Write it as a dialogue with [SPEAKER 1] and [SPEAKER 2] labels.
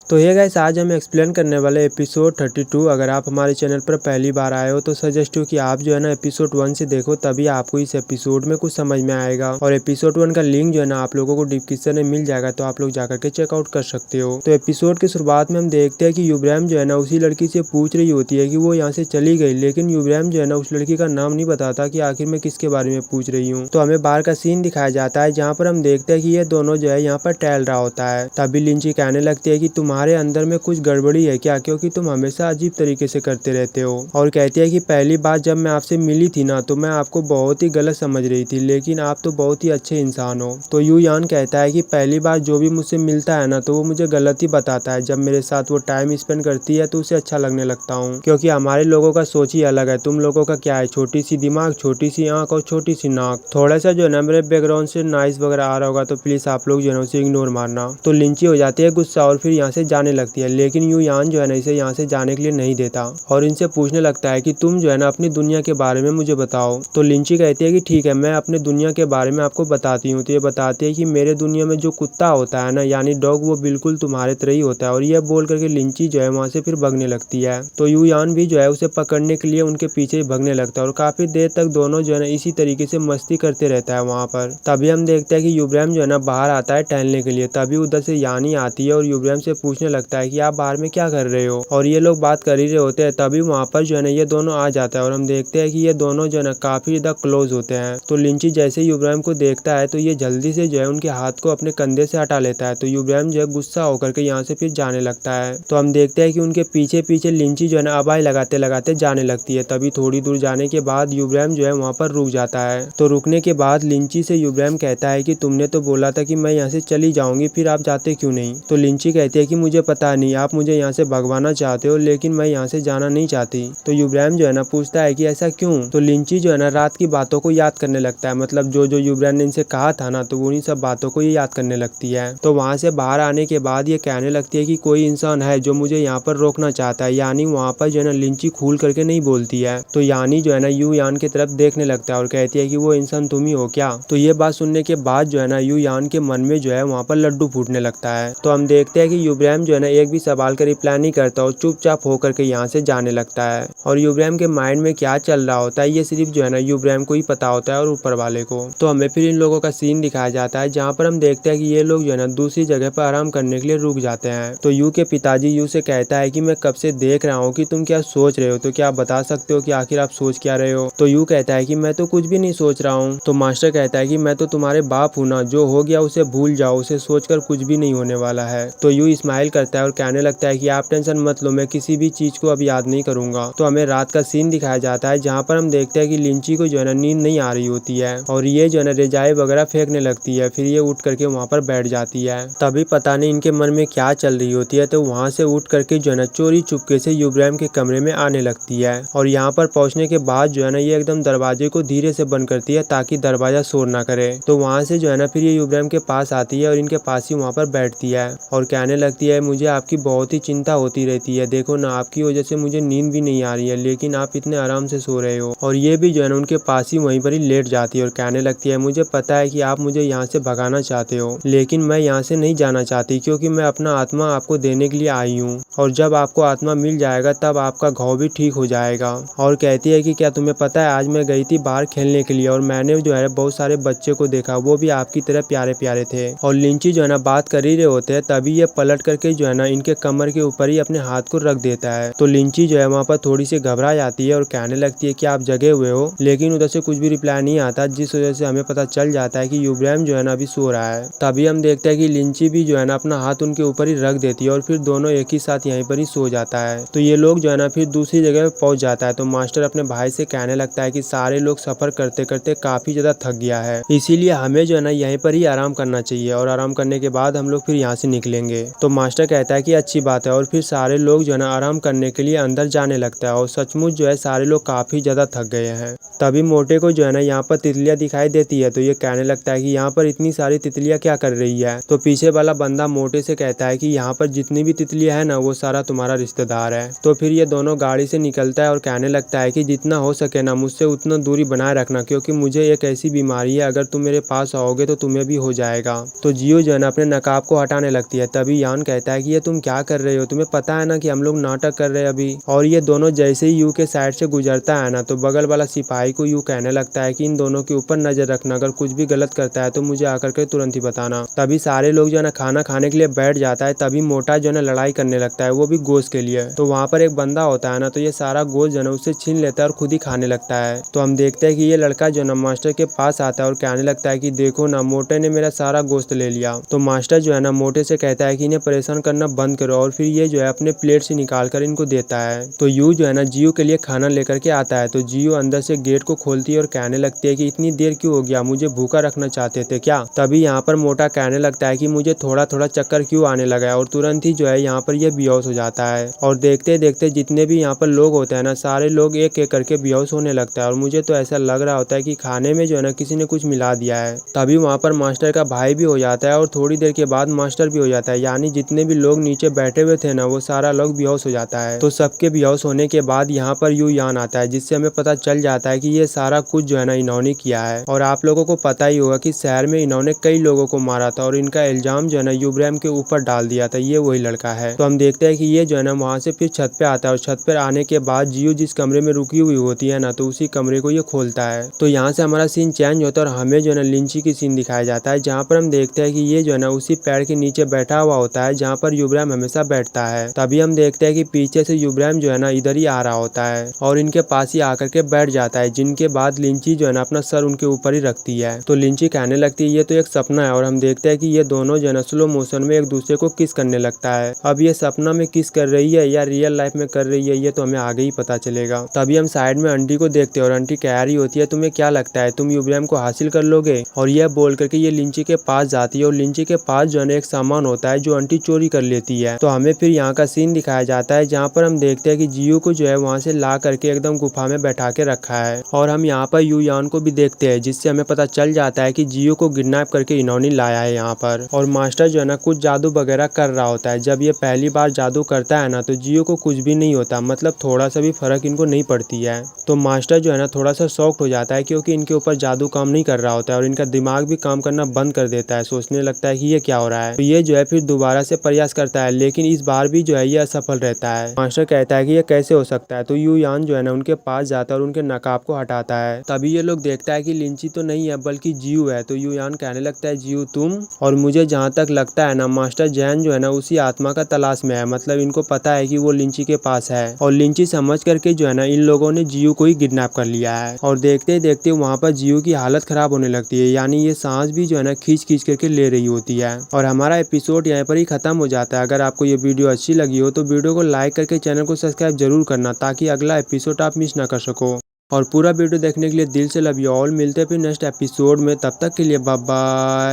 [SPEAKER 1] तो ये गाइस आज हम एक्सप्लेन करने वाले एपिसोड 32। अगर आप हमारे चैनल पर पहली बार आए हो तो सजेस्ट हो कि आप जो है ना एपिसोड 1 से देखो, तभी आपको इस एपिसोड में कुछ समझ में आएगा। और एपिसोड 1 का लिंक जो है ना आप लोगों को डिस्क्रिप्शन में मिल जाएगा, तो आप लोग जाकर के चेकआउट कर सकते हो। तो एपिसोड की शुरुआत में हम देखते हैं कि युब्राम जो है ना उसी लड़की से पूछ रही होती है कि वो यहाँ से चली गई, लेकिन युब्राम जो है ना उस लड़की का नाम नहीं बताता कि आखिर में किसके बारे में पूछ रही हूँ। तो हमें बाहर का सीन दिखाया जाता है जहाँ पर हम देखते हैं कि ये दोनों जो है यहाँ पर टहल रहा होता है। तभी लिंची कहने लगती है कि तुम्हारे अंदर में कुछ गड़बड़ी है क्या, क्योंकि तुम हमेशा अजीब तरीके से करते रहते हो। और कहती है कि पहली बार जब मैं आपसे मिली थी ना, तो मैं आपको बहुत ही गलत समझ रही थी, लेकिन आप तो बहुत ही अच्छे इंसान हो। तो यू यान कहता है कि पहली बार जो भी मुझसे मिलता है ना, तो वो मुझे गलत ही बताता है। जब मेरे साथ वो टाइम स्पेंड करती है तो उसे अच्छा लगने लगता हूँ, क्योंकि हमारे लोगों का सोच ही अलग है। तुम लोगों का क्या है, छोटी सी दिमाग, छोटी सी आंख और छोटी सी नाक। थोड़ा सा जो है ना मेरे बैकग्राउंड से नॉइस वगैरह आ रहा होगा, तो प्लीज आप लोग जो है उसे इग्नोर मारना। तो लिंची हो जाती है गुस्सा और फिर यहाँ से जाने लगती है, लेकिन यू यान जो है ना इसे यहाँ से जाने के लिए नहीं देता और इनसे पूछने लगता है कि तुम जो है ना अपनी दुनिया के बारे में मुझे बताओ। तो लिंची कहती है कि ठीक है, मैं अपने दुनिया के बारे में आपको बताती हूँ। तो ये बताती है कि मेरे दुनिया में जो कुत्ता होता है ना, यानी डॉग, वो बिल्कुल तुम्हारे तरह ही होता है। और यह बोल करके लिंची जो है वहाँ से फिर भगने लगती है। तो यू यान भी जो है उसे पकड़ने के लिए उनके पीछे भगने लगता है और काफी देर तक दोनों जो है ना इसी तरीके से मस्ती करते रहता है वहाँ पर। तभी हम देखते हैं कि युब्राम जो है ना बाहर आता है टहलने के लिए। तभी उधर से यानी आती है और युब्राम से पूछने लगता है कि आप बाहर में क्या कर रहे हो। और ये लोग बात कर ही रहे होते हैं, तभी वहाँ पर जो है ना ये दोनों आ जाता है और हम देखते हैं कि ये दोनों जो है ना काफी ज्यादा क्लोज होते हैं। तो लिंची जैसे ही युब्राम को देखता है तो ये जल्दी से जो है उनके हाथ को अपने कंधे से हटा लेता है। तो युब्राम जो है गुस्सा होकर के यहाँ से फिर जाने लगता है। तो हम देखते हैं कि उनके पीछे पीछे लिंची जो है ना आवाज लगाते लगाते जाने लगती है। तभी थोड़ी दूर जाने के बाद युब्राम जो है वहाँ पर रुक जाता है। तो रुकने के बाद लिंची से युब्राम कहता है कि तुमने तो बोला था कि मैं यहाँ से चली जाऊंगी, फिर आप जाते क्यों नहीं। तो लिंची कहती है कि मुझे पता नहीं, आप मुझे यहाँ से भगवाना चाहते हो, लेकिन मैं यहाँ से जाना नहीं चाहती। तो युब्राम जो है ना पूछता है कि ऐसा क्यों। तो लिंची जो है ना रात की बातों को याद करने लगता है, मतलब जो जो युब्राम ने इनसे कहा था ना, तो उन्हीं सब बातों को ये याद करने लगती है। तो वहाँ से बाहर आने के बाद ये कहने लगती है कि कोई इंसान है जो मुझे यहाँ पर रोकना चाहता है। यानी वहाँ पर जो है ना लिंची खुल करके नहीं बोलती है। तो यानी जो है ना यू यान की तरफ देखने लगता है और कहती है कि वो इंसान तुम ही हो क्या। तो ये बात सुनने के बाद जो है ना यू यान के मन में जो है वहाँ पर लड्डू फूटने लगता है। तो हम देखते हैं कि युब्राम जो है ना एक भी सवाल का रिप्लाई नहीं करता और चुपचाप होकर के यहाँ से जाने लगता है। और युब्राम के माइंड में क्या चल रहा होता है ये सिर्फ जो है ना युब्राम को ही पता होता है और ऊपर वाले को। तो हमें फिर इन लोगों का सीन दिखाया जाता है जहाँ पर हम देखते हैं कि ये लोग जो है ना दूसरी जगह पर आराम करने के लिए रुक जाते हैं। तो यू के पिताजी यू से कहता है कि मैं कब से देख रहा हूँ कि तुम क्या सोच रहे हो, तो क्या आप बता सकते हो कि आखिर आप सोच क्या रहे हो। तो यू कहता है कि मैं तो कुछ भी नहीं सोच रहा हूँ। तो मास्टर कहता है कि मैं तो तुम्हारे बाप हूँ ना, जो हो गया उसे भूल जाओ, उसे सोचकर कुछ भी नहीं होने वाला है। तो यू स्माइल करता है और कहने लगता है कि आप टेंशन मत लो, मैं किसी भी चीज को अब याद नहीं करूंगा। तो हमें रात का सीन दिखाया जाता है जहाँ पर हम देखते हैं कि लिंची को जो है ना नींद नहीं आ रही होती है और ये जो है ना रजाई वगैरह फेंकने लगती है। फिर ये उठ करके वहाँ पर बैठ जाती है। तभी पता नहीं इनके मन में क्या चल रही होती है, तो वहाँ से उठ करके जो है ना चोरी चुपके से युब्राम के कमरे में आने लगती है। और यहाँ पर पहुँचने के बाद जो है ना ये एकदम दरवाजे को धीरे से बंद करती है ताकि दरवाजा शोर ना करे। तो वहाँ से जो है ना फिर ये युब्राम के पास आती है और इनके पास ही वहाँ पर बैठती है और कहने लगती है मुझे आपकी बहुत ही चिंता होती रहती है, देखो ना आपकी वजह से मुझे नींद भी नहीं आ रही है, लेकिन आप इतने आराम से सो रहे हो। और ये भी जो है ना उनके पास ही वहीं पर ही लेट जाती है और कहने लगती है मुझे पता है कि आप मुझे यहाँ से भगाना चाहते हो, लेकिन मैं यहाँ से नहीं जाना चाहती, क्योंकि मैं अपना आत्मा आपको देने के लिए आई हूँ और जब आपको आत्मा मिल जाएगा तब आपका घाव भी ठीक हो जाएगा। और कहती है कि क्या तुम्हें पता है आज मैं गई थी बाहर खेलने के लिए और मैंने जो है बहुत सारे बच्चे को देखा, वो भी आपकी तरह प्यारे प्यारे थे। और लिंची जो है ना बात कर ही रहे होते हैं, तभी ये पलट करके जो है ना इनके कमर के ऊपर ही अपने हाथ को रख देता है। तो लिंची जो है वहाँ पर थोड़ी सी घबरा जाती है और कहने लगती है कि आप जगे हुए हो, लेकिन उधर से कुछ भी रिप्लाई नहीं आता, जिस वजह से हमें पता चल जाता है कि युब्राम जो है ना अभी सो रहा है। तभी हम देखते हैं कि लिंची भी जो है ना अपना हाथ उनके ऊपर ही रख देती है और फिर दोनों एक ही साथ यहीं पर ही सो जाता है। तो ये लोग जो है ना फिर दूसरी जगह पे पहुंच जाता है। तो मास्टर अपने भाई से कहने लगता है कि सारे लोग सफर करते करते काफी ज्यादा थक गया है, इसीलिए हमें जो है ना यहीं पर ही आराम करना चाहिए और आराम करने के बाद हम लोग फिर यहाँ से निकलेंगे। तो मास्टर कहता है कि अच्छी बात है और फिर सारे लोग जो है ना आराम करने के लिए अंदर जाने लगता है और सचमुच जो है सारे लोग काफी ज्यादा थक गए हैं। तभी मोटे को जो है ना यहाँ पर तितलियां दिखाई देती है, तो ये कहने लगता है कि यहाँ पर इतनी सारी तितलियां क्या कर रही है। तो पीछे वाला बंदा मोटे से कहता है कि यहाँ पर जितनी भी तितलियां है ना वो सारा तुम्हारा रिश्तेदार है। तो फिर ये दोनों गाड़ी से निकलता है और कहने लगता है कि जितना हो सके ना मुझसे उतना दूरी बनाए रखना, क्योंकि मुझे एक ऐसी बीमारी है, अगर तुम मेरे पास आओगे तो तुम्हें भी हो जाएगा। तो जियो जो है ना अपने नकाब को हटाने लगती है। तभी यान कहती कहता है कि ये तुम क्या कर रहे हो, तुम्हें पता है ना कि हम लोग नाटक कर रहे हैं अभी। और ये दोनों जैसे ही यू के साइड से गुजरता है ना, तो बगल वाला सिपाही को यू कहने लगता है कि इन दोनों के ऊपर नजर रखना, अगर कुछ भी गलत करता है तो मुझे आकर के तुरंत ही बताना। तभी सारे लोग जो है ना खाना खाने के लिए बैठ जाता है। तभी मोटा जो है ना लड़ाई करने लगता है, वो भी गोश्त के लिए। तो वहाँ पर एक बंदा होता है ना, तो ये सारा गोश्त जो है ना उससे छीन लेता है और खुद ही खाने लगता है। तो हम देखते हैं कि ये लड़का जो है ना मास्टर के पास आता है और कहने लगता है कि देखो ना, मोटे ने मेरा सारा गोश्त ले लिया। तो मास्टर जो है ना मोटे से कहता है कि इन्हें परेशान करना बंद करो, और फिर ये जो है अपने प्लेट से निकाल कर इनको देता है। तो यू जो है ना जियो के लिए खाना लेकर के आता है। तो जियो अंदर से गेट को खोलती है और कहने लगती है कि इतनी देर क्यों हो गया, मुझे भूखा रखना चाहते थे क्या। तभी यहाँ पर मोटा कहने लगता है कि मुझे थोड़ा थोड़ा चक्कर क्यों आने लगा है, और तुरंत ही जो है यहाँ पर ये बेहोश हो जाता है। और देखते देखते जितने भी यहाँ पर लोग होते हैं ना, सारे लोग एक एक करके बेहोश होने लगता है। और मुझे तो ऐसा लग रहा होता है कि खाने में जो है ना किसी ने कुछ मिला दिया है। तभी वहाँ पर मास्टर का भाई भी हो जाता है और थोड़ी देर के बाद मास्टर भी हो जाता है। यानी जितने भी लोग नीचे बैठे हुए थे ना, वो सारा लोग बेहोश हो जाता है। तो सबके बेहोश होने के बाद यहाँ पर यू यान आता है, जिससे हमें पता चल जाता है कि ये सारा कुछ जो है ना इन्होंने किया है। और आप लोगों को पता ही होगा कि शहर में इन्होंने कई लोगों को मारा था और इनका इल्जाम जो है ना यूब्राम के ऊपर डाल दिया था। ये वही लड़का है। तो हम देखते हैं कि ये जो है ना वहाँ से फिर छत पे आता है, और छत पर आने के बाद जियो जिस कमरे में रुकी हुई होती है ना, तो उसी कमरे को ये खोलता है। तो यहाँ से हमारा सीन चेंज होता है और हमें जो है ना लिंची की सीन दिखाया जाता है, जहाँ पर हम देखते हैं कि ये जो है ना उसी पेड़ के नीचे बैठा हुआ होता है जहाँ पर यूब्राम हमेशा बैठता है। तभी हम देखते हैं कि पीछे से यूब्राम जो है ना इधर ही आ रहा होता है और इनके पास ही आकर के बैठ जाता है, जिनके बाद लिंची जो है ना अपना सर उनके ऊपर ही रखती है। तो लिंची कहने लगती है ये तो एक सपना है, और हम देखते हैं कि ये दोनों जो है ना स्लो मोशन में एक दूसरे को किस करने लगता है। अब ये सपना में किस कर रही है या रियल लाइफ में कर रही है, ये तो हमें आगे ही पता चलेगा। तभी हम साइड में आंटी को देखते हैं और आंटी कह रही होती है तुम्हें क्या लगता है तुम यूब्राम को हासिल कर लोगे। और यह बोल करके ये लिंची के पास जाती है, और लिंची के पास जो है एक सामान होता है जो आंटी चोरी कर लेती है। तो हमें फिर यहाँ का सीन दिखाया जाता है, जहाँ पर हम देखते हैं कि जियो को जो है वहाँ से ला करके एकदम गुफा में बैठा के रखा है। और हम यहाँ पर यू यान को भी देखते हैं, जिससे हमें पता चल जाता है कि जियो को किडनैप करके इन्होंने लाया है यहाँ पर। और मास्टर जो है ना कुछ जादू वगैरह कर रहा होता है। जब ये पहली बार जादू करता है ना, तो जियो को कुछ भी नहीं होता, मतलब थोड़ा सा भी फर्क इनको नहीं पड़ती है। तो मास्टर जो है ना थोड़ा सा शॉक्ड हो जाता है, क्योंकि इनके ऊपर जादू काम नहीं कर रहा होता है और इनका दिमाग भी काम करना बंद कर देता है। सोचने लगता है कि ये क्या हो रहा है। तो ये जो है फिर दोबारा से प्रयास करता है, लेकिन इस बार भी जो है ये असफल रहता है। मास्टर कहता है कि ये कैसे हो सकता है। तो यू यान जो है ना उनके पास जाता है और उनके नकाब को हटाता है। तभी ये लोग देखता है कि लिंची तो नहीं है बल्कि जियो है। तो यू यान कहने लगता है जियो तुम, और मुझे जहाँ तक लगता है ना मास्टर जैन जो है ना उसी आत्मा का तलाश में है, मतलब इनको पता है कि वो लिंची के पास है। और लिंची समझ करके जो है ना इन लोगों ने जियो को ही किडनैप कर लिया है। और देखते देखते वहाँ पर जियो की हालत खराब होने लगती है, यानी ये सांस भी जो है ना खींच खींच करके ले रही होती है। और हमारा एपिसोड यहाँ पर ही खत्म हो जाता है। अगर आपको ये वीडियो अच्छी लगी हो तो वीडियो को लाइक करके चैनल को सब्सक्राइब जरूर करना, ताकि अगला एपिसोड आप मिस ना कर सको। और पूरा वीडियो देखने के लिए दिल से लव यू ऑल। मिलते हैं फिर नेक्स्ट एपिसोड में, तब तक के लिए बाय बाय।